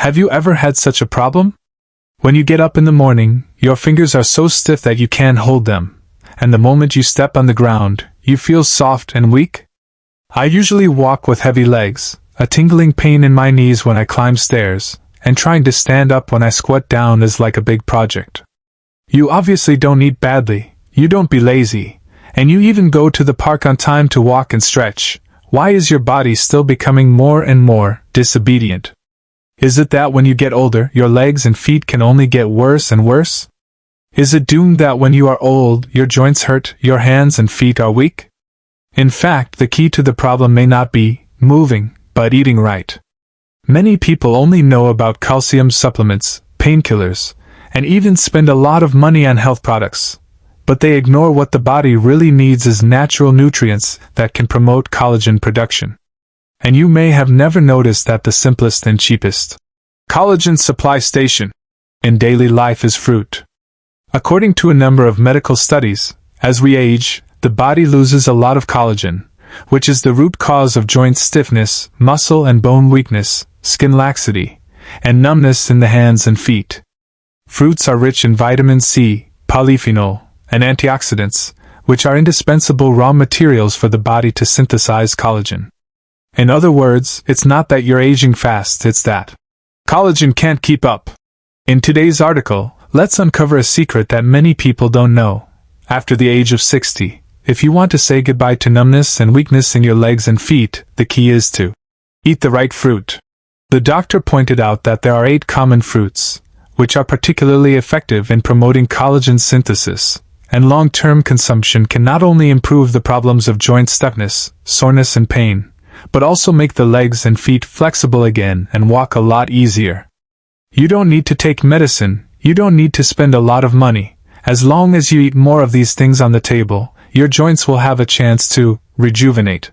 Have you ever had such a problem? When you get up in the morning, your fingers are so stiff that you can't hold them, and the moment you step on the ground, you feel soft and weak? I usually walk with heavy legs, a tingling pain in my knees when I climb stairs, and trying to stand up when I squat down is like a big project. You obviously don't eat badly, you don't be lazy, and you even go to the park on time to walk and stretch. Why is your body still becoming more and more disobedient? Is it that when you get older, your legs and feet can only get worse and worse? Is it doomed that when you are old, your joints hurt, your hands and feet are weak? In fact, the key to the problem may not be moving, but eating right. Many people only know about calcium supplements, painkillers, and even spend a lot of money on health products. But they ignore what the body really needs is natural nutrients that can promote collagen production. And you may have never noticed that the simplest and cheapest collagen supply station in daily life is fruit. According to a number of medical studies, as we age, the body loses a lot of collagen, which is the root cause of joint stiffness, muscle and bone weakness, skin laxity, and numbness in the hands and feet. Fruits are rich in vitamin C, polyphenol, and antioxidants, which are indispensable raw materials for the body to synthesize collagen. In other words, it's not that you're aging fast, it's that collagen can't keep up. In today's article, let's uncover a secret that many people don't know. After the age of 60, if you want to say goodbye to numbness and weakness in your legs and feet, the key is to eat the right fruit. The doctor pointed out that there are 8 common fruits, which are particularly effective in promoting collagen synthesis, and long-term consumption can not only improve the problems of joint stiffness, soreness and pain, but also make the legs and feet flexible again and walk a lot easier. You don't need to take medicine, you don't need to spend a lot of money. As long as you eat more of these things on the table, your joints will have a chance to rejuvenate.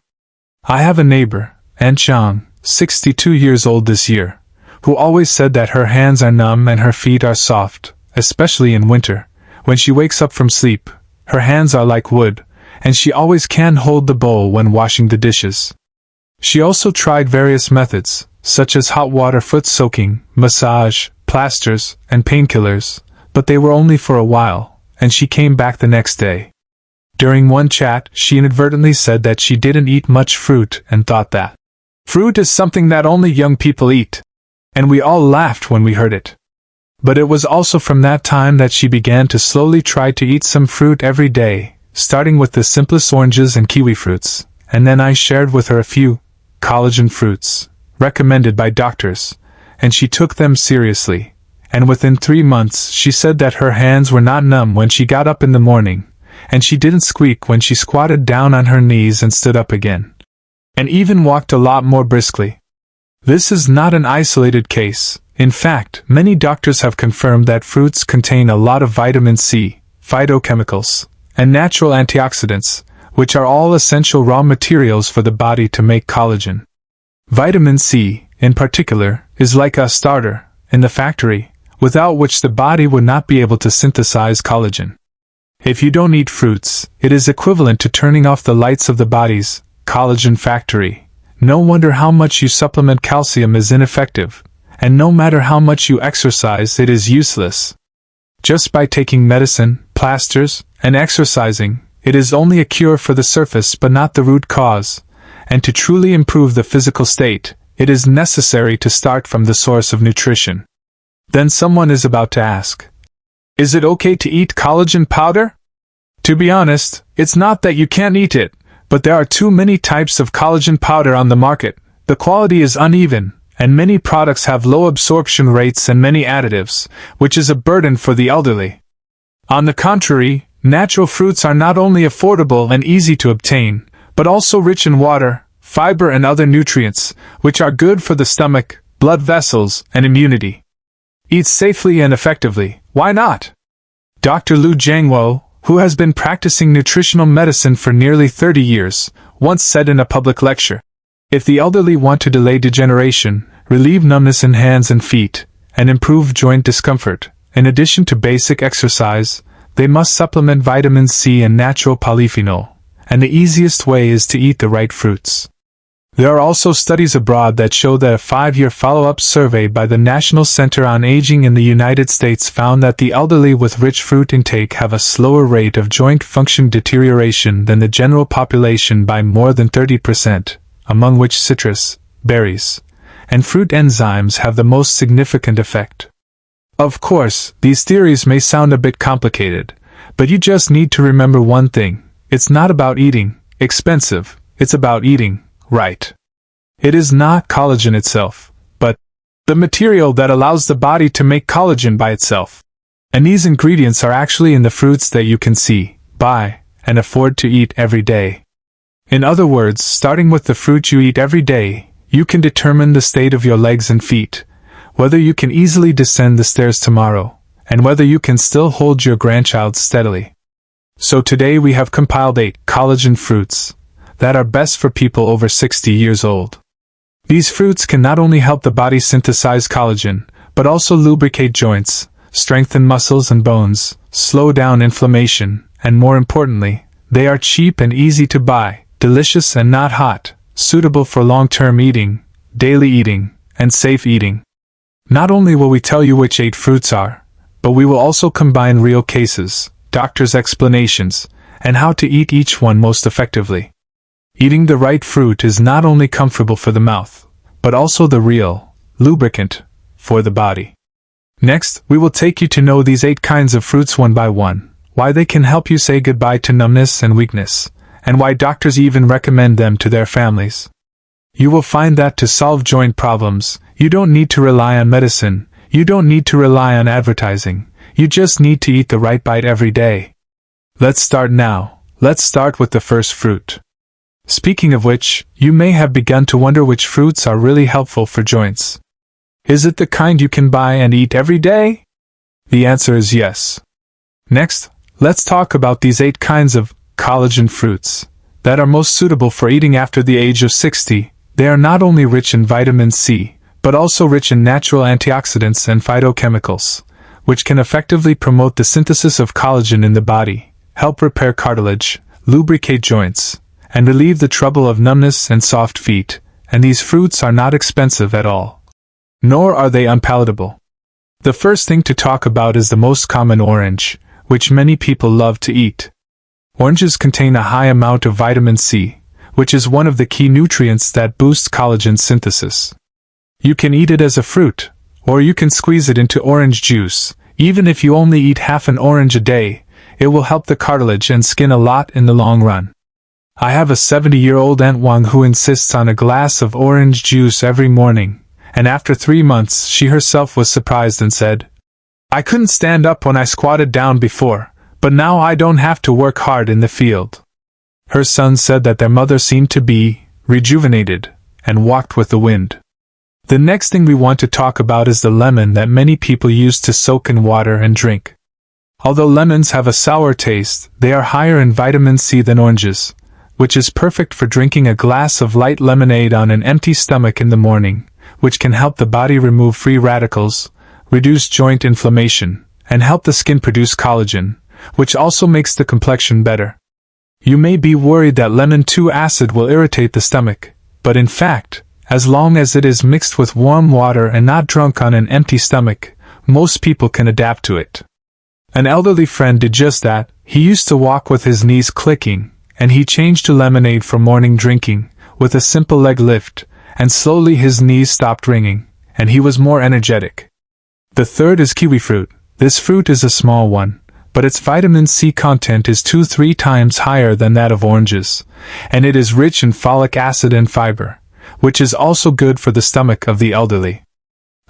I have a neighbor, Aunt Chang, 62 years old this year, who always said that her hands are numb and her feet are soft, especially in winter. When she wakes up from sleep, her hands are like wood, and she always can't hold the bowl when washing the dishes. She also tried various methods, such as hot water foot soaking, massage, plasters, and painkillers, but they were only for a while, and she came back the next day. During one chat, she inadvertently said that she didn't eat much fruit and thought that fruit is something that only young people eat. And we all laughed when we heard it. But it was also from that time that she began to slowly try to eat some fruit every day, starting with the simplest oranges and kiwi fruits, and then I shared with her a few collagen fruits, recommended by doctors, and she took them seriously, and within 3 months she said that her hands were not numb when she got up in the morning, and she didn't squeak when she squatted down on her knees and stood up again, and even walked a lot more briskly. This is not an isolated case. In fact, many doctors have confirmed that fruits contain a lot of vitamin C, phytochemicals, and natural antioxidants, which are all essential raw materials for the body to make collagen. Vitamin C, in particular, is like a starter in the factory, without which the body would not be able to synthesize collagen. If you don't eat fruits, it is equivalent to turning off the lights of the body's collagen factory. No wonder how much you supplement calcium is ineffective, and no matter how much you exercise it is useless. Just by taking medicine, plasters, and exercising, it is only a cure for the surface but not the root cause, and to truly improve the physical state, it is necessary to start from the source of nutrition. Then someone is about to ask, is it okay to eat collagen powder? To be honest, it's not that you can't eat it, but there are too many types of collagen powder on the market. The quality is uneven, and many products have low absorption rates and many additives, which is a burden for the elderly. On the contrary, natural fruits are not only affordable and easy to obtain, but also rich in water, fiber and other nutrients, which are good for the stomach, blood vessels, and immunity. Eat safely and effectively, why not? Dr. Lu Jiangwo, who has been practicing nutritional medicine for nearly 30 years, once said in a public lecture, if the elderly want to delay degeneration, relieve numbness in hands and feet, and improve joint discomfort, in addition to basic exercise, they must supplement vitamin C and natural polyphenol, and the easiest way is to eat the right fruits. There are also studies abroad that show that a 5-year follow-up survey by the National Center on Aging in the United States found that the elderly with rich fruit intake have a slower rate of joint function deterioration than the general population by more than 30%, among which citrus, berries, and fruit enzymes have the most significant effect. Of course, these theories may sound a bit complicated, but you just need to remember one thing: it's not about eating expensive, it's about eating right. It is not collagen itself, but the material that allows the body to make collagen by itself. And these ingredients are actually in the fruits that you can see, buy, and afford to eat every day. In other words, starting with the fruit you eat every day, you can determine the state of your legs and feet, whether you can easily descend the stairs tomorrow, and whether you can still hold your grandchild steadily. So today we have compiled 8 collagen fruits that are best for people over 60 years old. These fruits can not only help the body synthesize collagen, but also lubricate joints, strengthen muscles and bones, slow down inflammation, and more importantly, they are cheap and easy to buy, delicious and not hot, suitable for long-term eating, daily eating, and safe eating. Not only will we tell you which 8 fruits are, but we will also combine real cases, doctors' explanations, and how to eat each one most effectively. Eating the right fruit is not only comfortable for the mouth, but also the real lubricant for the body. Next, we will take you to know these 8 kinds of fruits one by one, why they can help you say goodbye to numbness and weakness, and why doctors even recommend them to their families. You will find that to solve joint problems, you don't need to rely on medicine, you don't need to rely on advertising, you just need to eat the right bite every day. Let's start now. Let's start with the first fruit. Speaking of which, you may have begun to wonder which fruits are really helpful for joints. Is it the kind you can buy and eat every day? The answer is yes. Next, let's talk about these 8 kinds of collagen fruits that are most suitable for eating after the age of 60. They are not only rich in vitamin C, but also rich in natural antioxidants and phytochemicals, which can effectively promote the synthesis of collagen in the body, help repair cartilage, lubricate joints, and relieve the trouble of numbness and soft feet, and these fruits are not expensive at all. Nor are they unpalatable. The first thing to talk about is the most common orange, which many people love to eat. Oranges contain a high amount of vitamin C, which is one of the key nutrients that boosts collagen synthesis. You can eat it as a fruit, or you can squeeze it into orange juice. Even if you only eat half an orange a day, it will help the cartilage and skin a lot in the long run. I have a 70-year-old Aunt Wang who insists on a glass of orange juice every morning, and after 3 months she herself was surprised and said, "I couldn't stand up when I squatted down before, but now I don't have to work hard in the field." Her son said that their mother seemed to be rejuvenated and walked with the wind. The next thing we want to talk about is the lemon that many people use to soak in water and drink. Although lemons have a sour taste, they are higher in vitamin C than oranges, which is perfect for drinking a glass of light lemonade on an empty stomach in the morning, which can help the body remove free radicals, reduce joint inflammation, and help the skin produce collagen, which also makes the complexion better. You may be worried that lemon 2 acid will irritate the stomach, but in fact, as long as it is mixed with warm water and not drunk on an empty stomach, most people can adapt to it. An elderly friend did just that. He used to walk with his knees clicking, and he changed to lemonade for morning drinking, with a simple leg lift, and slowly his knees stopped ringing, and he was more energetic. The third is kiwi fruit. This fruit is a small one, but its vitamin C content is 2-3 times higher than that of oranges, and it is rich in folic acid and fiber, which is also good for the stomach of the elderly.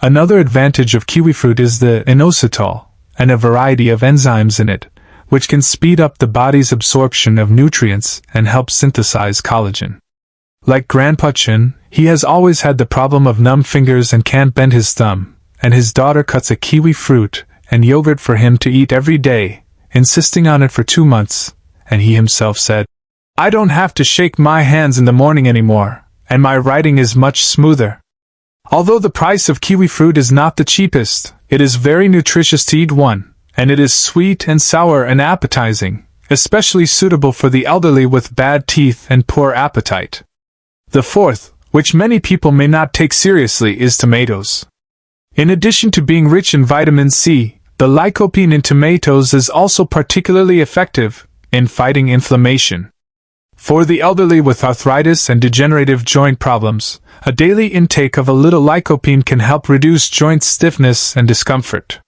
Another advantage of kiwi fruit is the inositol, and a variety of enzymes in it, which can speed up the body's absorption of nutrients and help synthesize collagen. Like Grandpa Chin, he has always had the problem of numb fingers and can't bend his thumb, and his daughter cuts a kiwi fruit and yogurt for him to eat every day, insisting on it for 2 months, and he himself said, "I don't have to shake my hands in the morning anymore, and my writing is much smoother." Although the price of kiwi fruit is not the cheapest, it is very nutritious to eat one, and it is sweet and sour and appetizing, especially suitable for the elderly with bad teeth and poor appetite. The fourth, which many people may not take seriously, is tomatoes. In addition to being rich in vitamin C, the lycopene in tomatoes is also particularly effective in fighting inflammation. For the elderly with arthritis and degenerative joint problems, a daily intake of a little lycopene can help reduce joint stiffness and discomfort.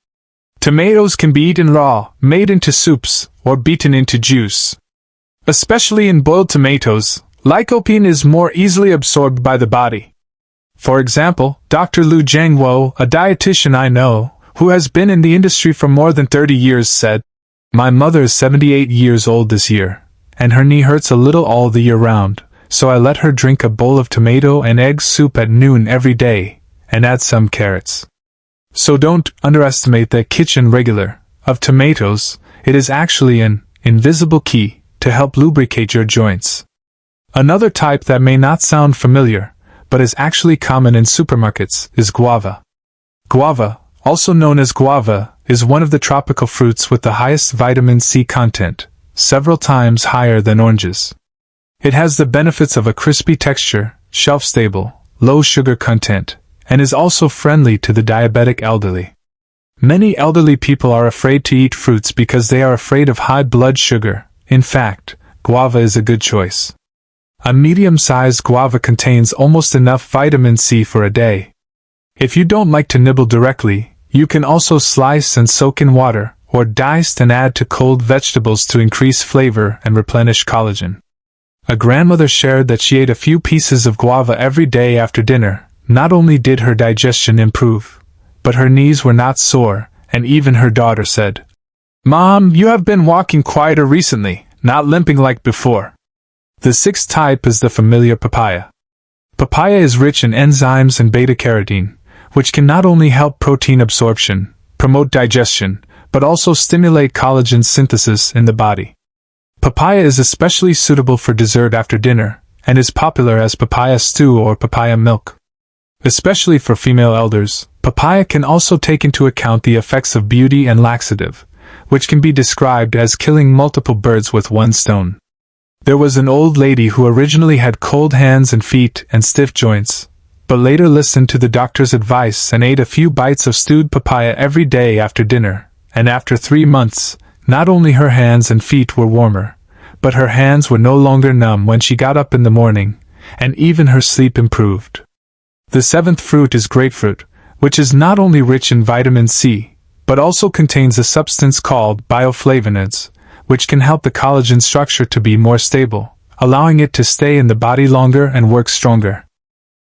Tomatoes can be eaten raw, made into soups, or beaten into juice. Especially in boiled tomatoes, lycopene is more easily absorbed by the body. For example, Dr. Lu Jiangwo, a dietitian I know, who has been in the industry for more than 30 years, said, "My mother is 78 years old this year, and her knee hurts a little all the year round, so I let her drink a bowl of tomato and egg soup at noon every day, and add some carrots." So don't underestimate the kitchen regular of tomatoes. It is actually an invisible key to help lubricate your joints. Another type that may not sound familiar, but is actually common in supermarkets, is guava. Guava, also known as guava, is one of the tropical fruits with the highest vitamin C content, several times higher than oranges. It has the benefits of a crispy texture, shelf-stable, low sugar content, and is also friendly to the diabetic elderly. Many elderly people are afraid to eat fruits because they are afraid of high blood sugar. In fact, guava is a good choice. A medium-sized guava contains almost enough vitamin C for a day. If you don't like to nibble directly, you can also slice and soak in water, or dice and add to cold vegetables to increase flavor and replenish collagen. A grandmother shared that she ate a few pieces of guava every day after dinner. Not only did her digestion improve, but her knees were not sore, and even her daughter said, "Mom, you have been walking quieter recently, not limping like before." The sixth type is the familiar papaya. Papaya is rich in enzymes and beta-carotene, which can not only help protein absorption, promote digestion, but also stimulate collagen synthesis in the body. Papaya is especially suitable for dessert after dinner, and is popular as papaya stew or papaya milk. Especially for female elders, papaya can also take into account the effects of beauty and laxative, which can be described as killing multiple birds with one stone. There was an old lady who originally had cold hands and feet and stiff joints, but later listened to the doctor's advice and ate a few bites of stewed papaya every day after dinner, and after 3 months, not only her hands and feet were warmer, but her hands were no longer numb when she got up in the morning, and even her sleep improved. The seventh fruit is grapefruit, which is not only rich in vitamin C, but also contains a substance called bioflavonoids, which can help the collagen structure to be more stable, allowing it to stay in the body longer and work stronger.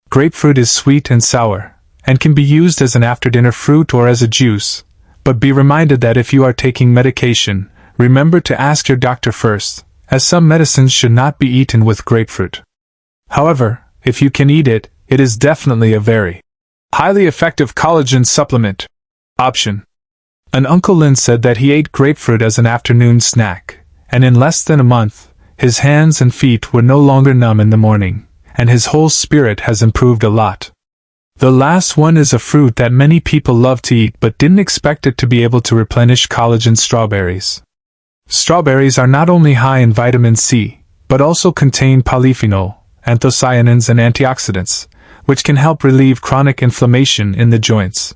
Grapefruit is sweet and sour, and can be used as an after-dinner fruit or as a juice, but be reminded that if you are taking medication, remember to ask your doctor first, as some medicines should not be eaten with grapefruit. However, if you can eat it, it is definitely a very highly effective collagen supplement option. An Uncle Lin said that he ate grapefruit as an afternoon snack, and in less than a month, his hands and feet were no longer numb in the morning, and his whole spirit has improved a lot. The last one is a fruit that many people love to eat but didn't expect it to be able to replenish collagen: strawberries. Strawberries are not only high in vitamin C, but also contain polyphenol, anthocyanins and antioxidants, which can help relieve chronic inflammation in the joints.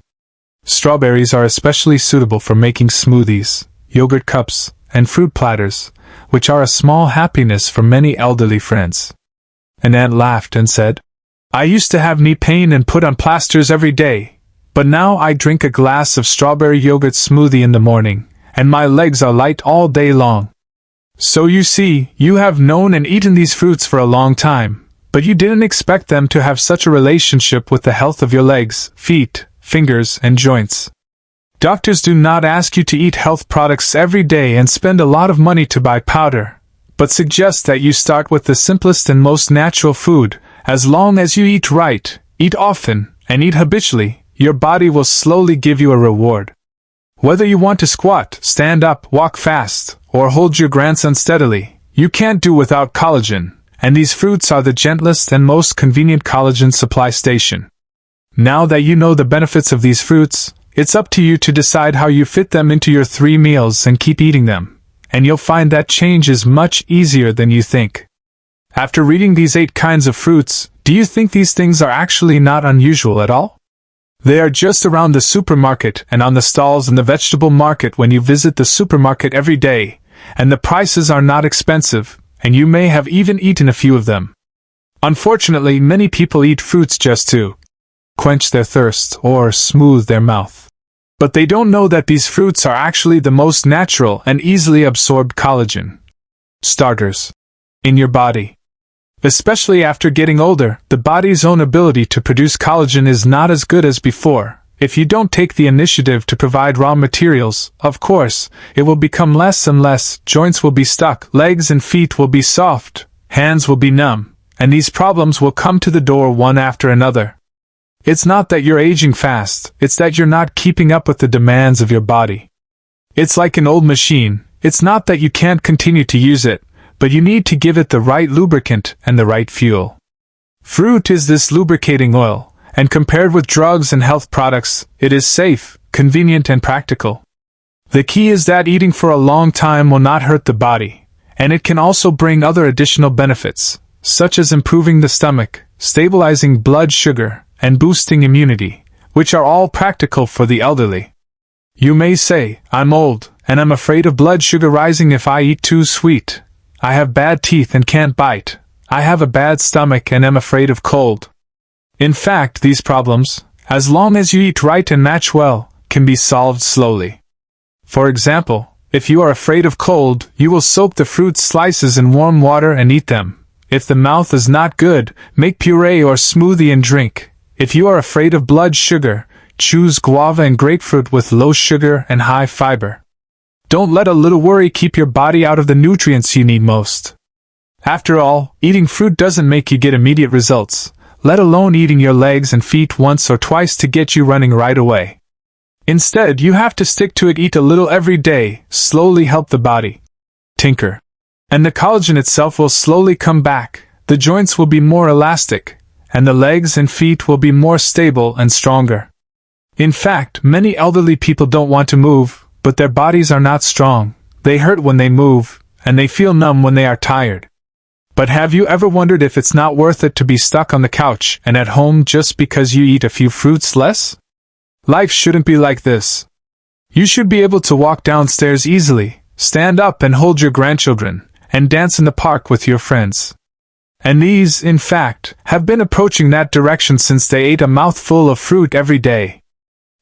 Strawberries are especially suitable for making smoothies, yogurt cups, and fruit platters, which are a small happiness for many elderly friends. An aunt laughed and said, "I used to have knee pain and put on plasters every day, but now I drink a glass of strawberry yogurt smoothie in the morning, and my legs are light all day long." So you see, you have known and eaten these fruits for a long time, but you didn't expect them to have such a relationship with the health of your legs, feet, fingers, and joints. Doctors do not ask you to eat health products every day and spend a lot of money to buy powder, but suggest that you start with the simplest and most natural food. As long as you eat right, eat often, and eat habitually, your body will slowly give you a reward. Whether you want to squat, stand up, walk fast, or hold your grandson steadily, you can't do without collagen, and these fruits are the gentlest and most convenient collagen supply station. Now that you know the benefits of these fruits, it's up to you to decide how you fit them into your 3 meals and keep eating them, and you'll find that change is much easier than you think. After reading these 8 kinds of fruits, do you think these things are actually not unusual at all? They are just around the supermarket and on the stalls in the vegetable market when you visit the supermarket every day, and the prices are not expensive, and you may have even eaten a few of them. Unfortunately, many people eat fruits just to quench their thirst or smooth their mouth. But they don't know that these fruits are actually the most natural and easily absorbed collagen starters in your body. Especially after getting older, the body's own ability to produce collagen is not as good as before. If you don't take the initiative to provide raw materials, of course, it will become less and less, joints will be stuck, legs and feet will be soft, hands will be numb, and these problems will come to the door one after another. It's not that you're aging fast, it's that you're not keeping up with the demands of your body. It's like an old machine, it's not that you can't continue to use it, but you need to give it the right lubricant and the right fuel. Fruit is this lubricating oil, and compared with drugs and health products, it is safe, convenient and practical. The key is that eating for a long time will not hurt the body, and it can also bring other additional benefits, such as improving the stomach, stabilizing blood sugar, and boosting immunity, which are all practical for the elderly. You may say, I'm old, and I'm afraid of blood sugar rising if I eat too sweet. I have bad teeth and can't bite. I have a bad stomach and am afraid of cold. In fact, these problems, as long as you eat right and match well, can be solved slowly. For example, if you are afraid of cold, you will soak the fruit slices in warm water and eat them. If the mouth is not good, make puree or smoothie and drink. If you are afraid of blood sugar, choose guava and grapefruit with low sugar and high fiber. Don't let a little worry keep your body out of the nutrients you need most. After all, eating fruit doesn't make you get immediate results, let alone eating your legs and feet once or twice to get you running right away. Instead, you have to stick to it, eat a little every day, slowly help the body tinker. And the collagen itself will slowly come back, the joints will be more elastic, and the legs and feet will be more stable and stronger. In fact, many elderly people don't want to move, but their bodies are not strong, they hurt when they move, and they feel numb when they are tired. But have you ever wondered if it's not worth it to be stuck on the couch and at home just because you eat a few fruits less? Life shouldn't be like this. You should be able to walk downstairs easily, stand up and hold your grandchildren, and dance in the park with your friends. And these, in fact, have been approaching that direction since they ate a mouthful of fruit every day.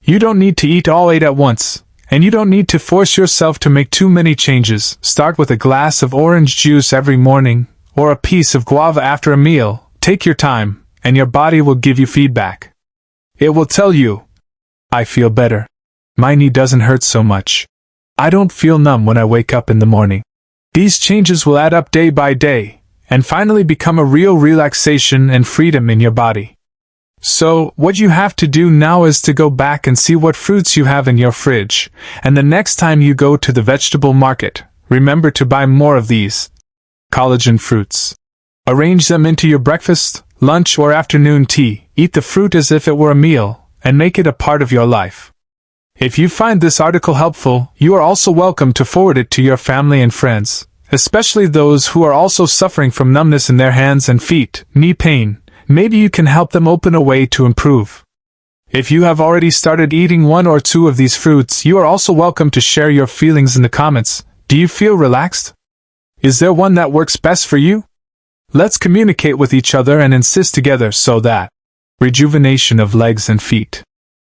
You don't need to eat all 8 at once. And you don't need to force yourself to make too many changes. Start with a glass of orange juice every morning, or a piece of guava after a meal. Take your time, and your body will give you feedback. It will tell you, I feel better. My knee doesn't hurt so much. I don't feel numb when I wake up in the morning. These changes will add up day by day, and finally become a real relaxation and freedom in your body. So, what you have to do now is to go back and see what fruits you have in your fridge, and the next time you go to the vegetable market, remember to buy more of these collagen fruits. Arrange them into your breakfast, lunch or afternoon tea, eat the fruit as if it were a meal, and make it a part of your life. If you find this article helpful, you are also welcome to forward it to your family and friends, especially those who are also suffering from numbness in their hands and feet, knee pain. Maybe you can help them open a way to improve. If you have already started eating 1 or 2 of these fruits, you are also welcome to share your feelings in the comments. Do you feel relaxed? Is there one that works best for you? Let's communicate with each other and insist together so that rejuvenation of legs and feet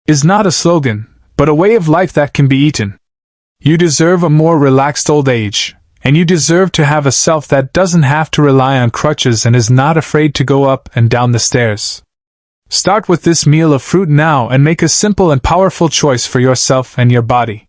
is not a slogan, but a way of life that can be eaten. You deserve a more relaxed old age. And you deserve to have a self that doesn't have to rely on crutches and is not afraid to go up and down the stairs. Start with this meal of fruit now and make a simple and powerful choice for yourself and your body.